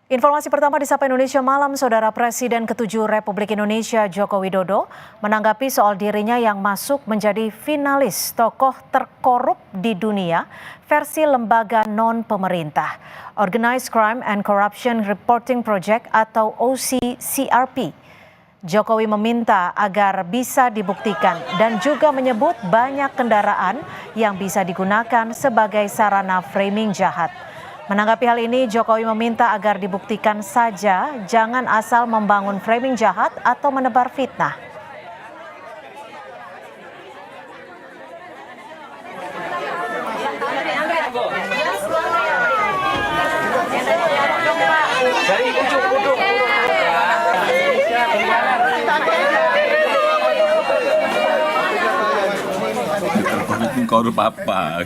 Informasi pertama di Sapa Indonesia Malam, Saudara. Presiden ke-7 Republik Indonesia Joko Widodo menanggapi soal dirinya yang masuk menjadi finalis tokoh terkorup di dunia versi lembaga non-pemerintah, Organized Crime and Corruption Reporting Project atau OCCRP. Jokowi meminta agar bisa dibuktikan dan juga menyebut banyak kendaraan yang bisa digunakan sebagai sarana framing jahat. Menanggapi hal ini, Jokowi meminta agar dibuktikan saja, jangan asal membangun framing jahat atau menebar fitnah. Korup apa?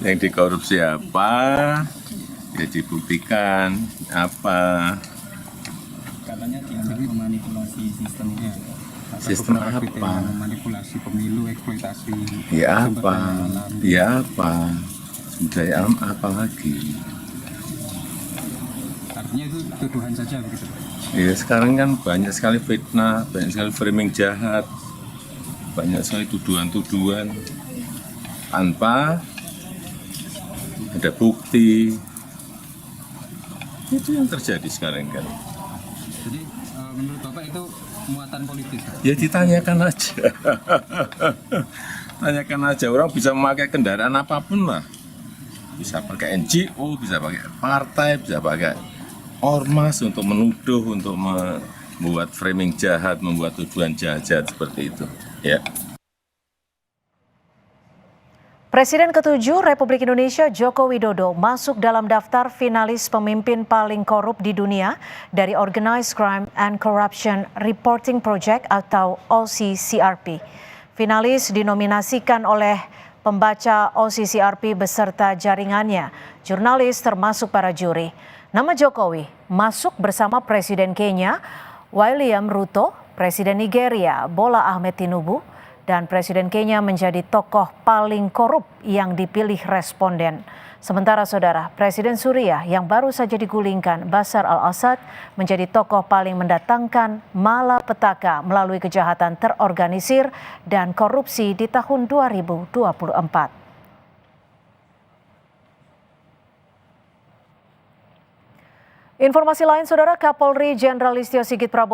Yang dikorupsi apa, ya dibuktikan apa. Katanya dianggap memanipulasi sistemnya. Sistem apa? Memanipulasi pemilu, eksploitasi. Ya apa? Ya apa? Sumber daya alam apa lagi? Artinya itu tuduhan saja begitu. Ya sekarang kan banyak sekali fitnah, banyak sekali framing jahat, banyak sekali tuduhan-tuduhan tanpa ada bukti. Itu yang terjadi sekarang kan. Jadi menurut Bapak itu muatan politis? Ya ditanyakan aja. Tanyakan aja, orang bisa memakai kendaraan apapun lah. Bisa pakai NGO, bisa pakai partai, bisa pakai ormas untuk menuduh, untuk membuat framing jahat, membuat tuduhan jahat seperti itu. Ya. Presiden ke-7 Republik Indonesia Joko Widodo masuk dalam daftar finalis pemimpin paling korup di dunia dari Organized Crime and Corruption Reporting Project atau OCCRP. Finalis dinominasikan oleh pembaca OCCRP beserta jaringannya, jurnalis termasuk para juri. Nama Jokowi masuk bersama Presiden Kenya William Ruto, Presiden Nigeria Bola Ahmed Tinubu, dan Presiden Kenya menjadi tokoh paling korup yang dipilih responden. Sementara Saudara, Presiden Suriah yang baru saja digulingkan Bashar al-Assad menjadi tokoh paling mendatangkan malapetaka melalui kejahatan terorganisir dan korupsi di tahun 2024. Informasi lain, Saudara, Kapolri Jenderal Listio Sigit Prabowo